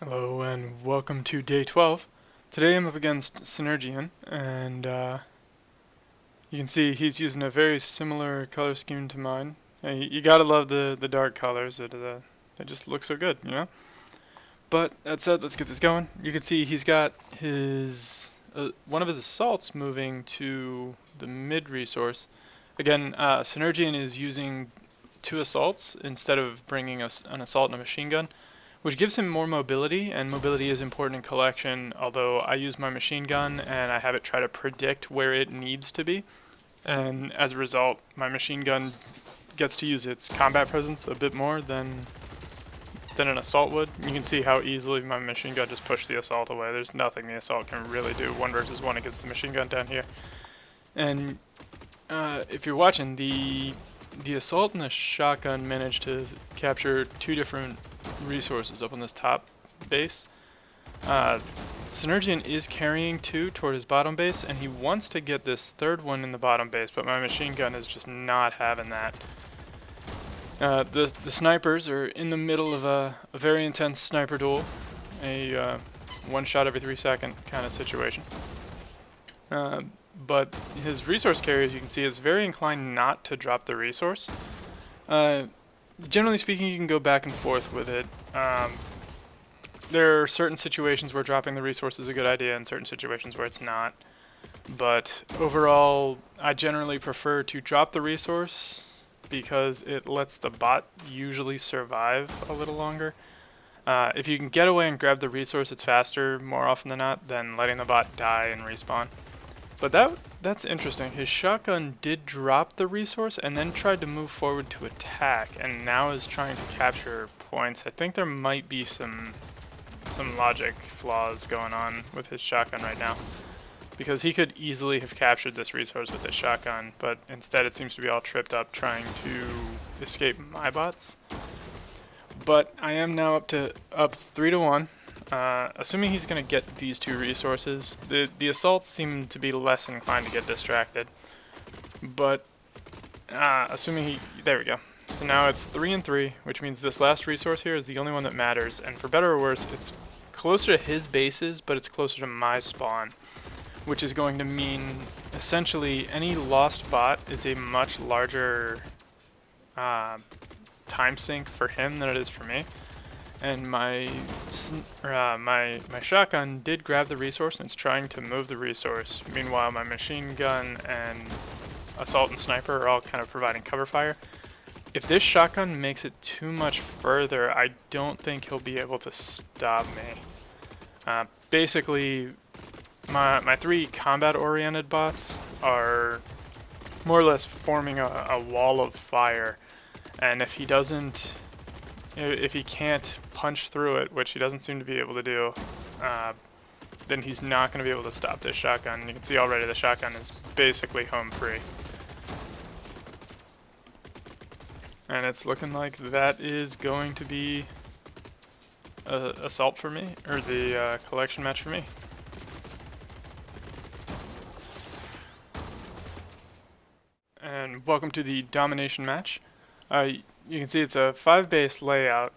Hello and welcome to day 12. Today I'm up against Synergian, and you can see he's using a very similar color scheme to mine. You gotta love the dark colors, it just looks so good, you know? But that said, let's get this going. You can see he's got his one of his assaults moving to the mid resource. Again, Synergian is using two assaults instead of bringing us an assault and a machine gun, which gives him more mobility, and mobility is important in collection, although I use my machine gun and I have it try to predict where it needs to be, and as a result, my machine gun gets to use its combat presence a bit more than an assault would. You can see how easily my machine gun just pushed the assault away. There's nothing the assault can really do 1 versus 1 against the machine gun down here. And if you're watching, the assault and the shotgun managed to capture two different resources up on this top base. Synergian is carrying two toward his bottom base, and he wants to get this third one in the bottom base, but my machine gun is just not having that. The snipers are in the middle of a very intense sniper duel, a one shot every 3 second kind of situation. But his resource carrier, as you can see, is very inclined not to drop the resource. Generally speaking, you can go back and forth with it. There are certain situations where dropping the resource is a good idea and certain situations where it's not. But overall, I generally prefer to drop the resource because it lets the bot usually survive a little longer. If you can get away and grab the resource, it's faster more often than not than letting the bot die and respawn. But that's interesting. His shotgun did drop the resource and then tried to move forward to attack, and now is trying to capture points. I think there might be some logic flaws going on with his shotgun right now, because he could easily have captured this resource with his shotgun, but instead it seems to be all tripped up trying to escape my bots. But I am now up 3-1. Assuming he's going to get these two resources, the assaults seem to be less inclined to get distracted. But assuming there we go. So now it's 3-3, which means this last resource here is the only one that matters. And for better or worse, it's closer to his bases, but it's closer to my spawn, which is going to mean essentially any lost bot is a much larger time sink for him than it is for me. And my shotgun did grab the resource and it's trying to move the resource. Meanwhile, my machine gun and assault and sniper are all kind of providing cover fire. If this shotgun makes it too much further, I don't think he'll be able to stop me. Basically, my three combat-oriented bots are more or less forming a wall of fire, and if he can't punch through it, which he doesn't seem to be able to do, then he's not going to be able to stop this shotgun. You can see already the shotgun is basically home free. And it's looking like that is going to be assault for me, or the collection match for me. And welcome to the Domination match. You can see it's a 5-base layout.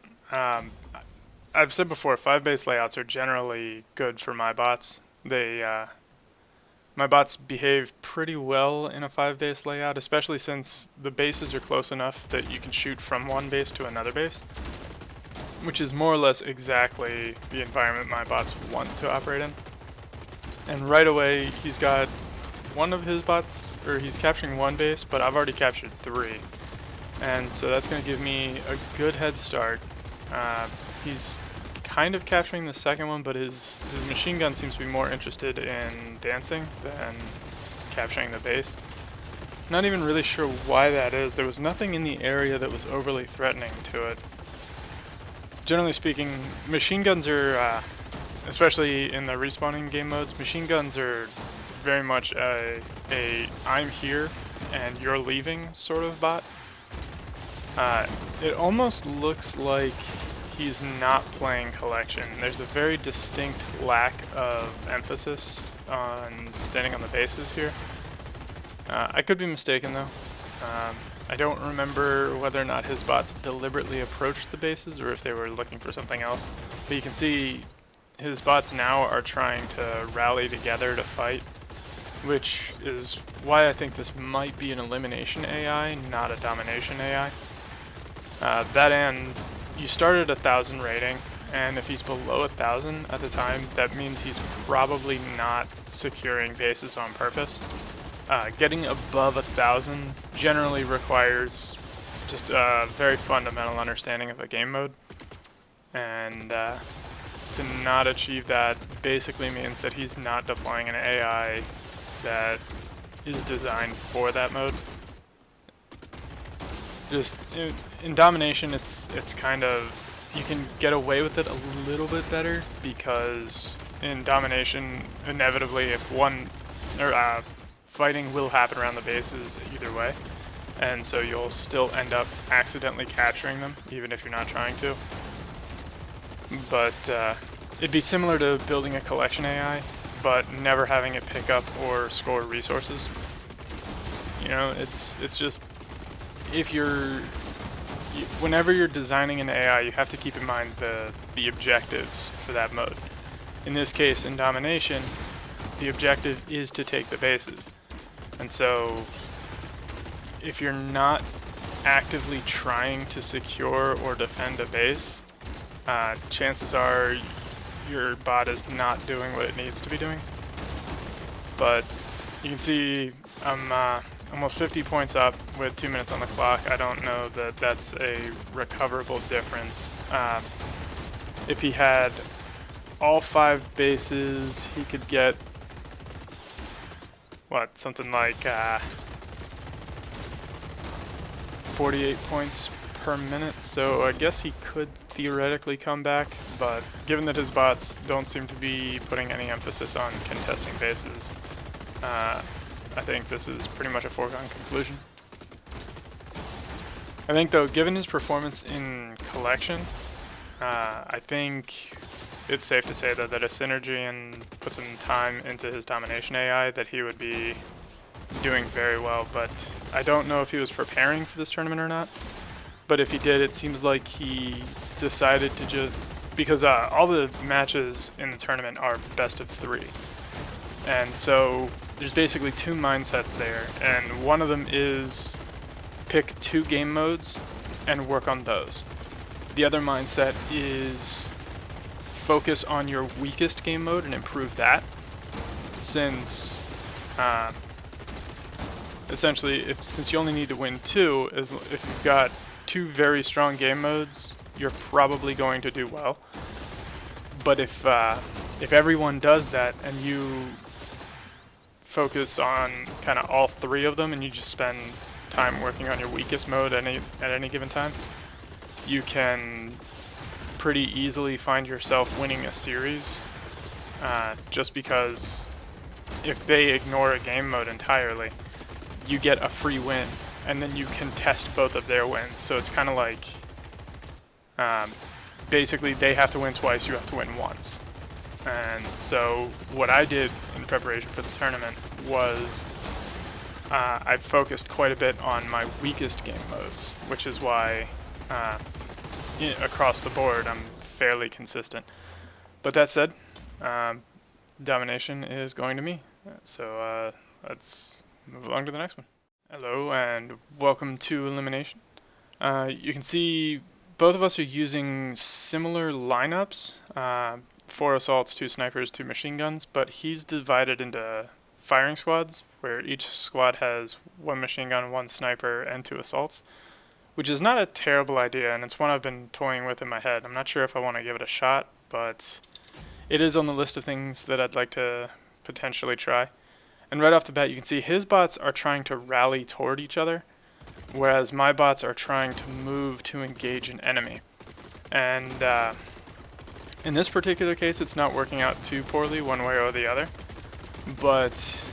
I've said before, 5-base layouts are generally good for my bots. My bots behave pretty well in a 5-base layout, especially since the bases are close enough that you can shoot from one base to another base, which is more or less exactly the environment my bots want to operate in. And right away, he's got one of his bots, or he's capturing one base, but I've already captured 3. And so that's going to give me a good head start. He's kind of capturing the second one, but his machine gun seems to be more interested in dancing than capturing the base. Not even really sure why that is. There was nothing in the area that was overly threatening to it. Generally speaking, machine guns are, especially in the respawning game modes, machine guns are very much a I'm here and you're leaving sort of bot. It almost looks like he's not playing collection. There's a very distinct lack of emphasis on standing on the bases here. I could be mistaken though. I don't remember whether or not his bots deliberately approached the bases or if they were looking for something else. But you can see his bots now are trying to rally together to fight, which is why I think this might be an elimination AI, not a domination AI. That end, you start at 1,000 rating, and if he's below 1,000 at the time, that means he's probably not securing bases on purpose. Getting above 1,000 generally requires just a very fundamental understanding of a game mode, and to not achieve that basically means that he's not deploying an AI that is designed for that mode. Just in domination, it's kind of, you can get away with it a little bit better, because in domination, inevitably, if fighting will happen around the bases either way, and so you'll still end up accidentally capturing them, even if you're not trying to. But it'd be similar to building a collection AI, but never having it pick up or score resources. You know, it's just, whenever you're designing an AI, you have to keep in mind the objectives for that mode. In this case, in domination, the objective is to take the bases. And so, if you're not actively trying to secure or defend a base, chances are your bot is not doing what it needs to be doing. But you can see I'm almost 50 points up with 2 minutes on the clock. I don't know that that's a recoverable difference. If he had all 5 bases, he could get, what, something like 48 points per minute, so I guess he could theoretically come back, but given that his bots don't seem to be putting any emphasis on contesting bases, I think this is pretty much a foregone conclusion. I think though, given his performance in collection, I think it's safe to say that if Synergian put some time into his domination AI, that he would be doing very well, but I don't know if he was preparing for this tournament or not. But if he did, it seems like he decided to just, because all the matches in the tournament are best of 3. And so there's basically 2 mindsets there, and one of them is pick 2 game modes and work on those. The other mindset is focus on your weakest game mode and improve that, since essentially, since you only need to win 2, if you've got 2 very strong game modes, you're probably going to do well. But if everyone does that and you focus on kind of all 3 of them and you just spend time working on your weakest mode at any given time, you can pretty easily find yourself winning a series, just because if they ignore a game mode entirely, you get a free win, and then you can test both of their wins. So it's kind of like, basically they have to win twice, you have to win once. And so what I did in preparation for the tournament was I focused quite a bit on my weakest game modes, which is why across the board I'm fairly consistent. But that said, domination is going to me. So let's move along to the next one. Hello and welcome to Elimination. You can see both of us are using similar lineups, 4 assaults, 2 snipers, 2 machine guns, but he's divided into firing squads, where each squad has 1 machine gun, 1 sniper, and 2 assaults, which is not a terrible idea, and it's one I've been toying with in my head. I'm not sure if I want to give it a shot, but it is on the list of things that I'd like to potentially try. And right off the bat, you can see his bots are trying to rally toward each other, whereas my bots are trying to move to engage an enemy. And in this particular case, it's not working out too poorly one way or the other, but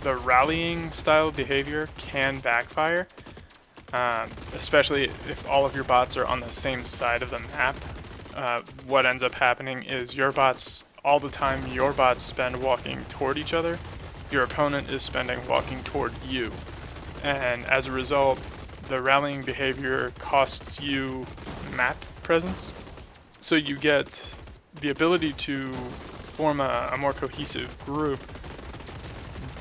the rallying style behavior can backfire, especially if all of your bots are on the same side of the map. What ends up happening is your bots, all the time your bots spend walking toward each other, your opponent is spending walking toward you. and as a result, the rallying behavior costs you map presence. So you get the ability to form a more cohesive group,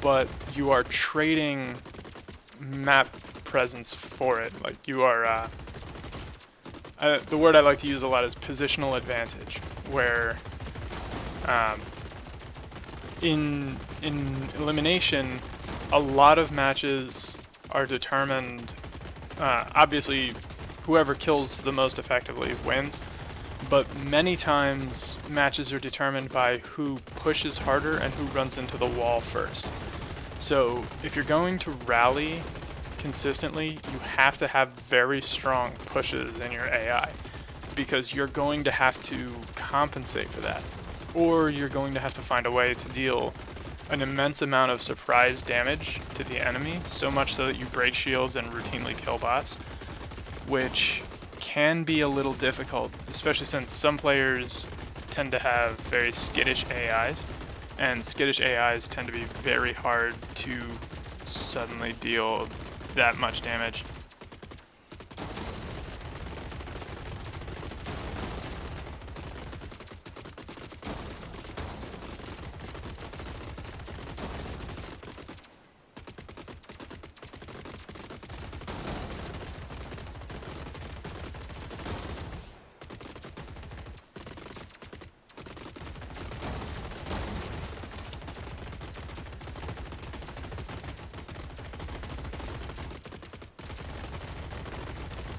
but you are trading map presence for it. Like you are, the word I like to use a lot is positional advantage, where in Elimination, a lot of matches are determined, obviously whoever kills the most effectively wins, but many times matches are determined by who pushes harder and who runs into the wall first. So if you're going to rally consistently, you have to have very strong pushes in your AI, because you're going to have to compensate for that, or you're going to have to find a way to deal an immense amount of surprise damage to the enemy, so much so that you break shields and routinely kill bots, which can be a little difficult, especially since some players tend to have very skittish AIs, and skittish AIs tend to be very hard to suddenly deal that much damage.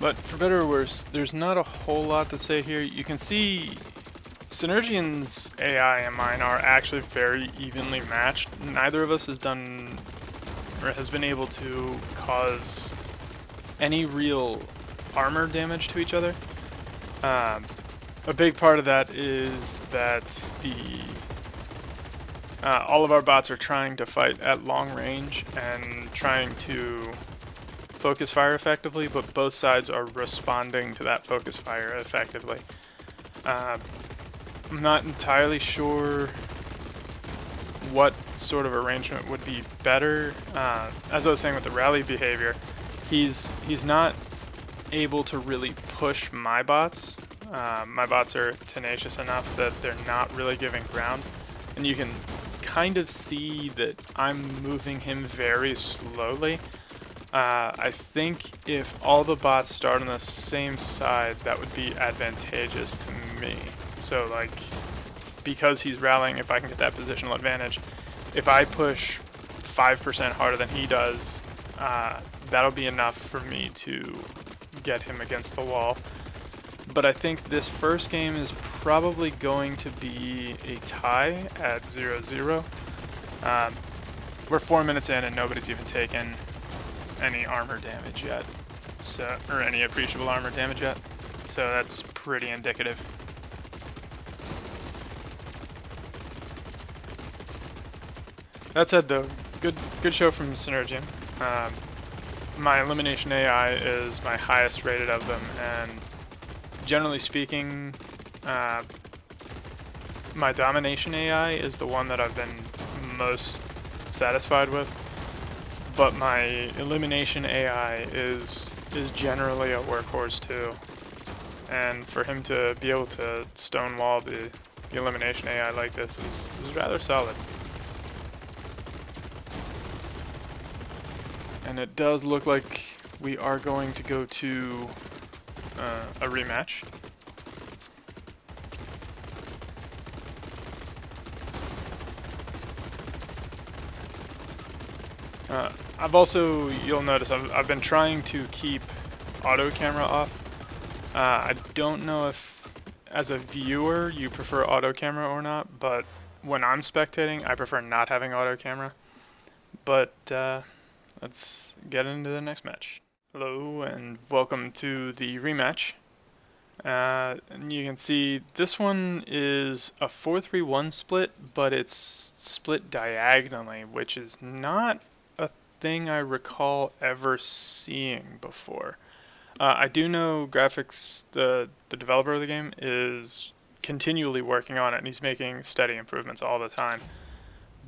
But for better or worse, there's not a whole lot to say here. You can see Synergian's AI and mine are actually very evenly matched. Neither of us has done or has been able to cause any real armor damage to each other. A big part of that is that all of our bots are trying to fight at long range and trying to focus fire effectively, but both sides are responding to that focus fire effectively. I'm not entirely sure what sort of arrangement would be better. As I was saying with the rally behavior, he's not able to really push my bots. My bots are tenacious enough that they're not really giving ground, and you can kind of see that I'm moving him very slowly. I think if all the bots start on the same side, that would be advantageous to me. So like, because he's rallying, if I can get that positional advantage, if I push 5% harder than he does, that'll be enough for me to get him against the wall. But I think this first game is probably going to be a tie at 0-0. We're 4 minutes in and nobody's even taken any armor damage yet, so, or any appreciable armor damage yet, so that's pretty indicative. That said though, good show from Synergian. My Elimination AI is my highest rated of them, and generally speaking, my Domination AI is the one that I've been most satisfied with. But my Elimination AI is generally a workhorse too, and for him to be able to stonewall the Elimination AI like this is rather solid. And it does look like we are going to go to a rematch. I've also, you'll notice, I've been trying to keep auto camera off. I don't know if, as a viewer, you prefer auto camera or not, but when I'm spectating, I prefer not having auto camera. But let's get into the next match. Hello, and welcome to the rematch. And you can see this one is a 4-3-1 split, but it's split diagonally, which is not a thing I recall ever seeing before. I do know Graphics, the developer of the game, is continually working on it, and he's making steady improvements all the time.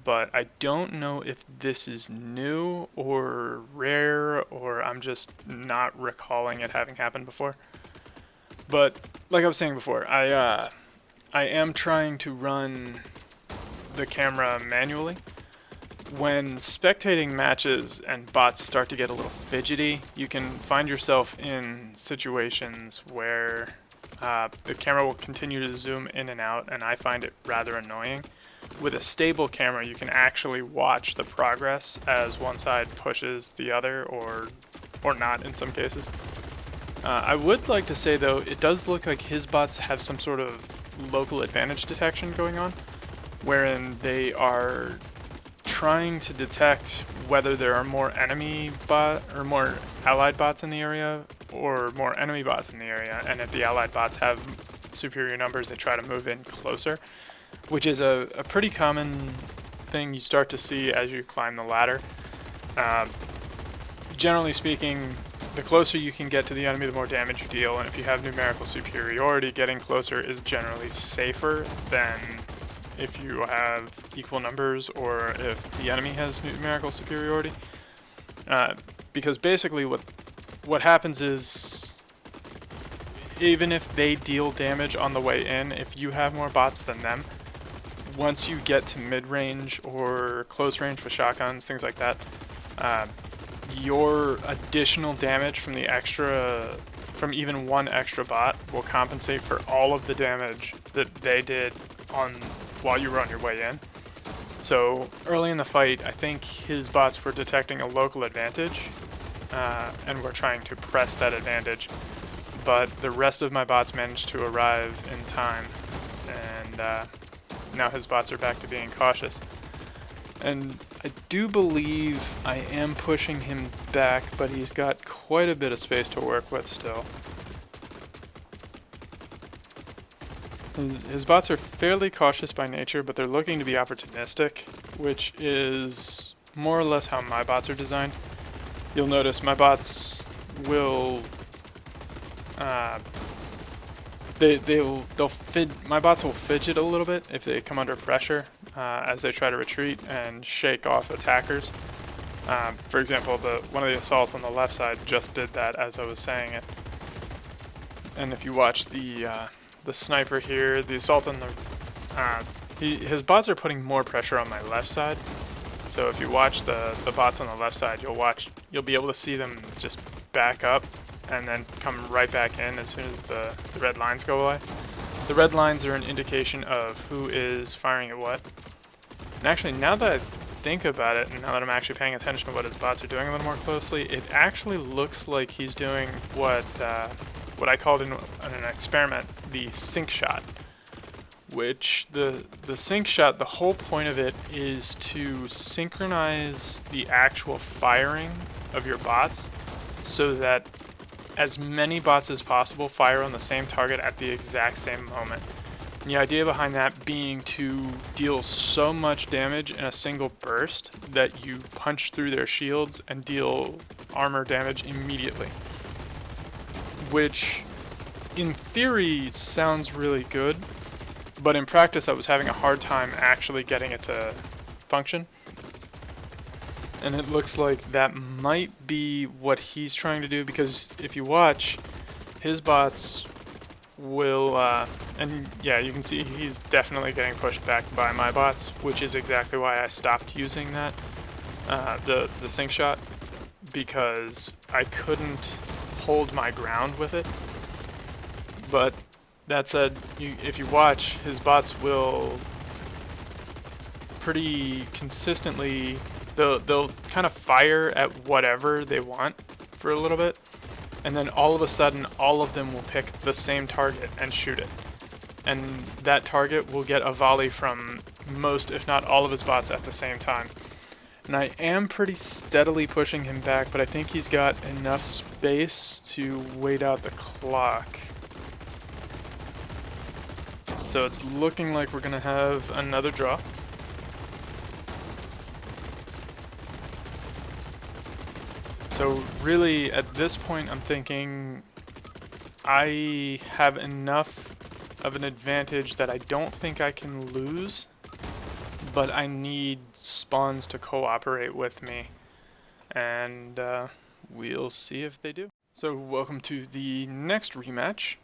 but I don't know if this is new or rare, or I'm just not recalling it having happened before. But like I was saying before, I am trying to run the camera manually. When spectating matches and bots start to get a little fidgety, you can find yourself in situations where the camera will continue to zoom in and out, and I find it rather annoying. With a stable camera, you can actually watch the progress as one side pushes the other, or not in some cases. I would like to say though, it does look like his bots have some sort of local advantage detection going on, wherein they are trying to detect whether there are more more allied bots in the area or more enemy bots in the area, and if the allied bots have superior numbers, they try to move in closer, which is a pretty common thing you start to see as you climb the ladder. Generally speaking, the closer you can get to the enemy, the more damage you deal, and if you have numerical superiority, getting closer is generally safer than if you have equal numbers or if the enemy has numerical superiority. Because basically what happens is, even if they deal damage on the way in, if you have more bots than them, once you get to mid-range or close range with shotguns, things like that, your additional damage from from even one extra bot will compensate for all of the damage that they did while you were on your way in. So early in the fight, I think his bots were detecting a local advantage, and were trying to press that advantage, but the rest of my bots managed to arrive in time, and now his bots are back to being cautious. And I do believe I am pushing him back, but he's got quite a bit of space to work with still. His bots are fairly cautious by nature, but they're looking to be opportunistic, which is more or less how my bots are designed. You'll notice my bots will my bots will fidget a little bit if they come under pressure as they try to retreat and shake off attackers. For example, one of the assaults on the left side just did that as I was saying it. And if you watch the sniper here, the assault on his bots are putting more pressure on my left side. So if you watch the bots on the left side, you'll be able to see them just back up and then come right back in as soon as the red lines go away. The red lines are an indication of who is firing at what. And actually, now that I think about it, and now that I'm actually paying attention to what his bots are doing a little more closely, it actually looks like he's doing what I called in an experiment the sync shot. Which the sync shot, the whole point of it is to synchronize the actual firing of your bots so that as many bots as possible fire on the same target at the exact same moment. And the idea behind that being to deal so much damage in a single burst that you punch through their shields and deal armor damage immediately. Which, in theory, sounds really good, but in practice I was having a hard time actually getting it to function. And it looks like that might be what he's trying to do, because if you watch, his bots will, and yeah, you can see he's definitely getting pushed back by my bots, which is exactly why I stopped using that, the sync shot, because I couldn't hold my ground with it. But that said, if you watch, his bots will pretty consistently, they'll kind of fire at whatever they want for a little bit, and then all of a sudden all of them will pick the same target and shoot it. And that target will get a volley from most, if not all, of his bots at the same time. And I am pretty steadily pushing him back, but I think he's got enough space to wait out the clock. So it's looking like we're going to have another draw. So really, at this point, I'm thinking I have enough of an advantage that I don't think I can lose, but I need spawns to cooperate with me, and we'll see if they do. So welcome to the next rematch,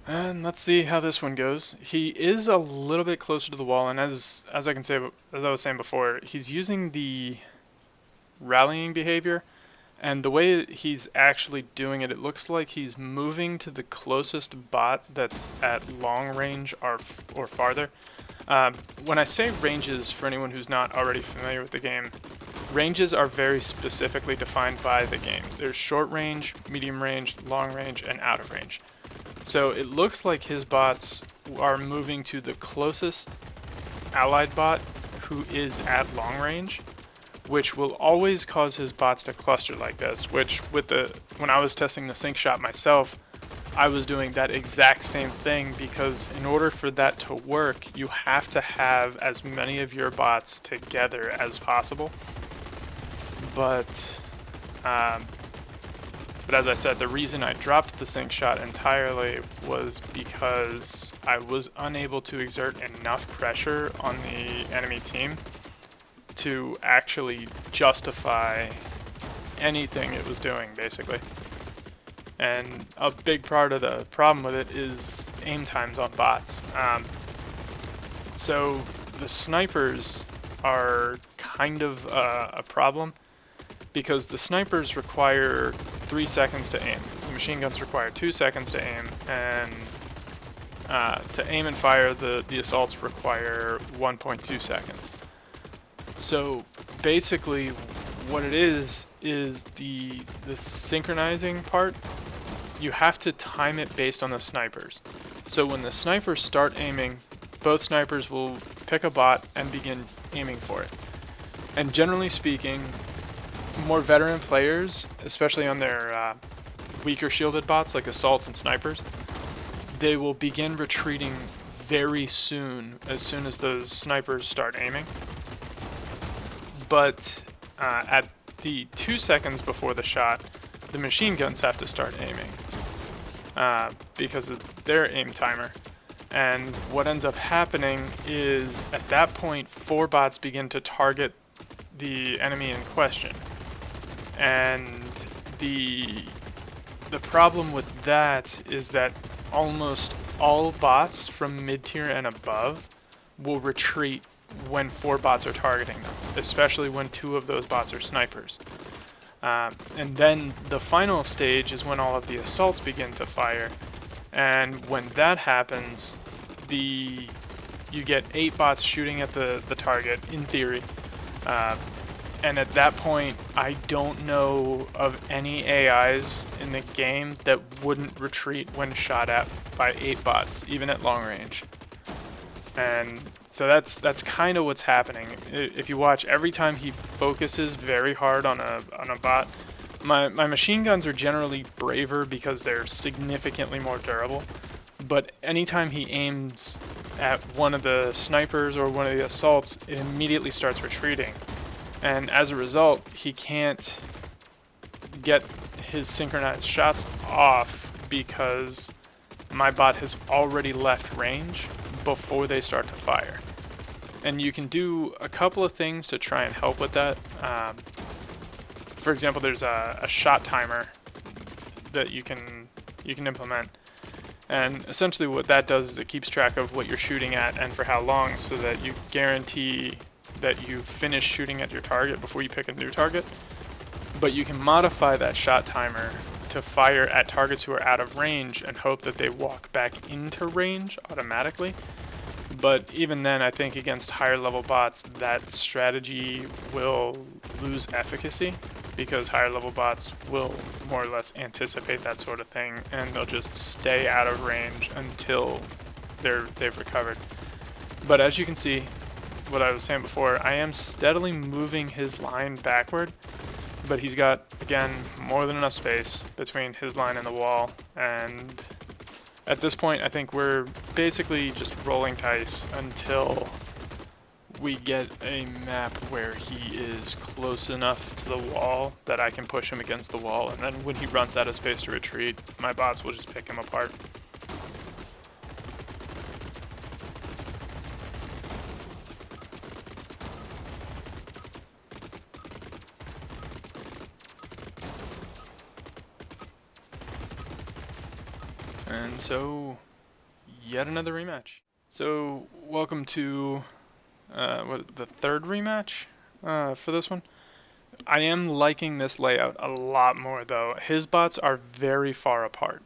and let's see how this one goes. He is a little bit closer to the wall, and as I was saying before, he's using the rallying behavior. And the way he's actually doing it, it looks like he's moving to the closest bot that's at long range or farther. When I say ranges, for anyone who's not already familiar with the game, ranges are very specifically defined by the game. There's short range, medium range, long range, and out of range. So it looks like his bots are moving to the closest allied bot who is at long range, which will always cause his bots to cluster like this, which when I was testing the sync shot myself, I was doing that exact same thing, because in order for that to work, you have to have as many of your bots together as possible. But as I said, the reason I dropped the sync shot entirely was because I was unable to exert enough pressure on the enemy team to actually justify anything it was doing, basically. And a big part of the problem with it is aim times on bots. So the snipers are kind of a problem, because the snipers require 3 seconds to aim. The machine guns require 2 seconds to aim, and to aim and fire, the assaults require 1.2 seconds. So basically what it is the synchronizing part. You have to time it based on the snipers. So when the snipers start aiming, both snipers will pick a bot and begin aiming for it. And generally speaking, more veteran players, especially on their weaker shielded bots like assaults and snipers, they will begin retreating very soon as those snipers start aiming. But at the 2 seconds before the shot, the machine guns have to start aiming because of their aim timer. And what ends up happening is, at that point, 4 bots begin to target the enemy in question. And the problem with that is that almost all bots from mid-tier and above will retreat when 4 bots are targeting them, especially when 2 of those bots are snipers. And then the final stage is when all of the assaults begin to fire, and when that happens, you get 8 bots shooting at the target, in theory, and at that point, I don't know of any AIs in the game that wouldn't retreat when shot at by 8 bots, even at long range. And so that's kind of what's happening. If you watch, every time he focuses very hard on a bot, my machine guns are generally braver because they're significantly more durable. But anytime he aims at one of the snipers or one of the assaults, it immediately starts retreating. And as a result, he can't get his synchronized shots off because my bot has already left range before they start to fire. And you can do a couple of things to try and help with that. For example, there's a shot timer that you can implement. And essentially what that does is it keeps track of what you're shooting at and for how long, so that you guarantee that you finish shooting at your target before you pick a new target. But you can modify that shot timer to fire at targets who are out of range and hope that they walk back into range automatically. But even then, I think against higher level bots, that strategy will lose efficacy, because higher level bots will more or less anticipate that sort of thing, and they'll just stay out of range until they've recovered. But as you can see, what I was saying before, I am steadily moving his line backward, but he's got, again, more than enough space between his line and the wall, and at this point I think we're basically just rolling dice until we get a map where he is close enough to the wall that I can push him against the wall, and then when he runs out of space to retreat, my bots will just pick him apart. And so, yet another rematch. So, welcome to the third rematch for this one. I am liking this layout a lot more though. His bots are very far apart.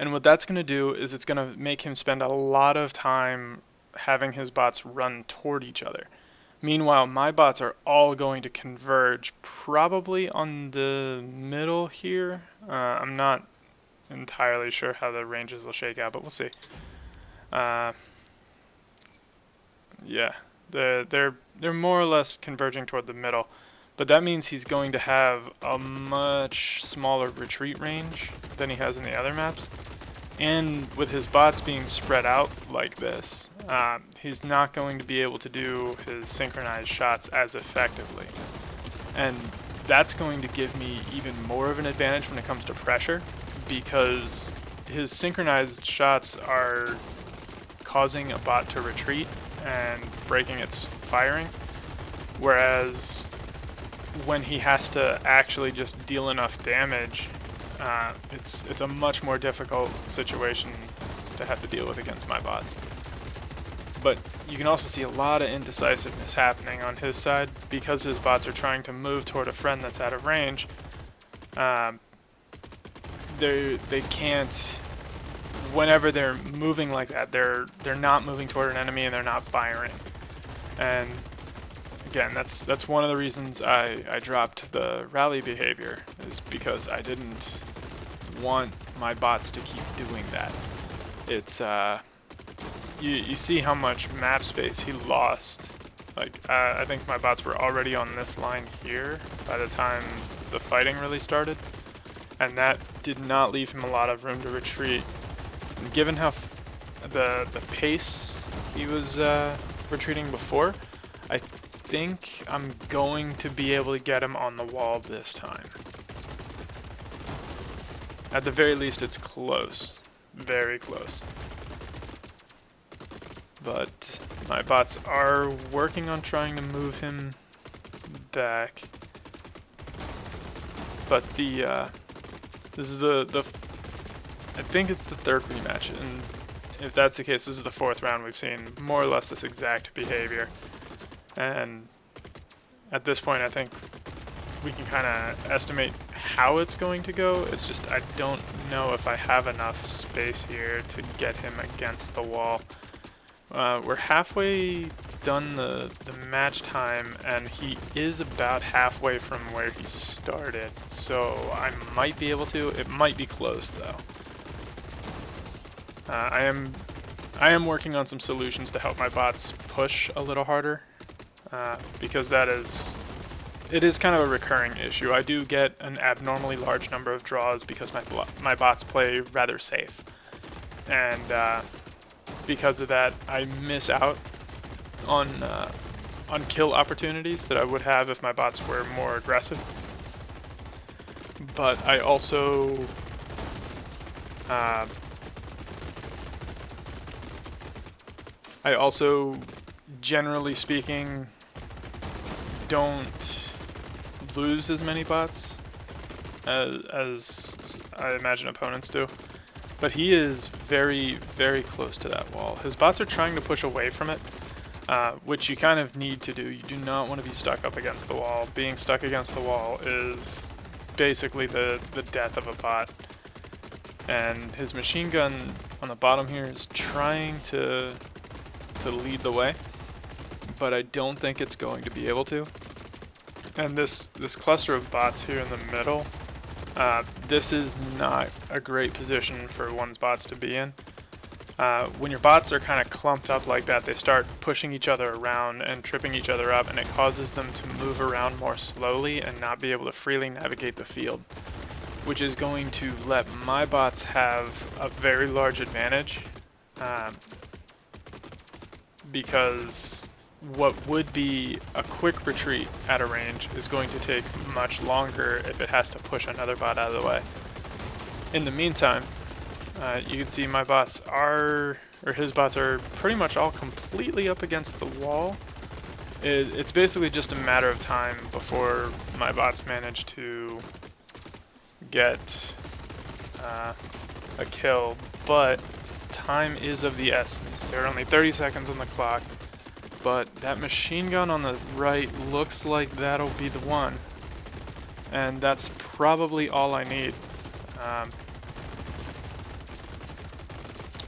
And what that's going to do is it's going to make him spend a lot of time having his bots run toward each other. Meanwhile, my bots are all going to converge probably on the middle here. I'm not entirely sure how the ranges will shake out, but we'll see. Yeah, they're more or less converging toward the middle, but that means he's going to have a much smaller retreat range than he has in the other maps. And with his bots being spread out like this, he's not going to be able to do his synchronized shots as effectively. And that's going to give me even more of an advantage when it comes to pressure, because his synchronized shots are causing a bot to retreat and breaking its firing, whereas when he has to actually just deal enough damage, it's a much more difficult situation to have to deal with against my bots. But you can also see a lot of indecisiveness happening on his side because his bots are trying to move toward a friend that's out of range. They can't. Whenever they're moving like that, they're not moving toward an enemy and they're not firing. And again, that's one of the reasons I dropped the rally behavior, is because I didn't want my bots to keep doing that. It's you see how much map space he lost. Like I think my bots were already on this line here by the time the fighting really started, and that did not leave him a lot of room to retreat. And given how the pace he was retreating before, I think I'm going to be able to get him on the wall this time. At the very least, it's close. Very close. But my bots are working on trying to move him back. But this is I think it's the third rematch, and if that's the case, this is the fourth round we've seen more or less this exact behavior. And at this point, I think we can kind of estimate how it's going to go. It's just I don't know if I have enough space here to get him against the wall. We're halfway done the match time, and he is about halfway from where he started. So I might be able to. It might be close though. I am working on some solutions to help my bots push a little harder. Because it is kind of a recurring issue. I do get an abnormally large number of draws because my bots play rather safe, and because of that, I miss out on kill opportunities that I would have if my bots were more aggressive. But I also generally speaking, don't lose as many bots as I imagine opponents do. But he is very, very close to that wall. His bots are trying to push away from it, which you kind of need to do. You do not want to be stuck up against the wall. Being stuck against the wall is basically the death of a bot. And his machine gun on the bottom here is trying to lead the way, but I don't think it's going to be able to. And this cluster of bots here in the middle, this is not a great position for one's bots to be in. When your bots are kind of clumped up like that, they start pushing each other around and tripping each other up, and it causes them to move around more slowly and not be able to freely navigate the field, which is going to let my bots have a very large advantage. Because what would be a quick retreat at a range is going to take much longer if it has to push another bot out of the way. In the meantime, you can see my bots his bots are pretty much all completely up against the wall. It's basically just a matter of time before my bots manage to get a kill, but time is of the essence. There are only 30 seconds on the clock, but that machine gun on the right looks like that'll be the one. And that's probably all I need.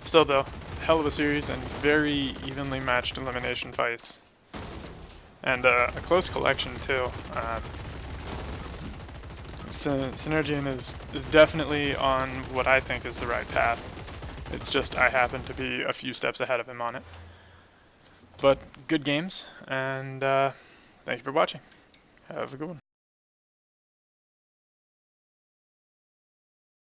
Still though, hell of a series and very evenly matched elimination fights. And a close collection too. Synergian is definitely on what I think is the right path. It's just I happen to be a few steps ahead of him on it. But good games, and thank you for watching. Have a good one.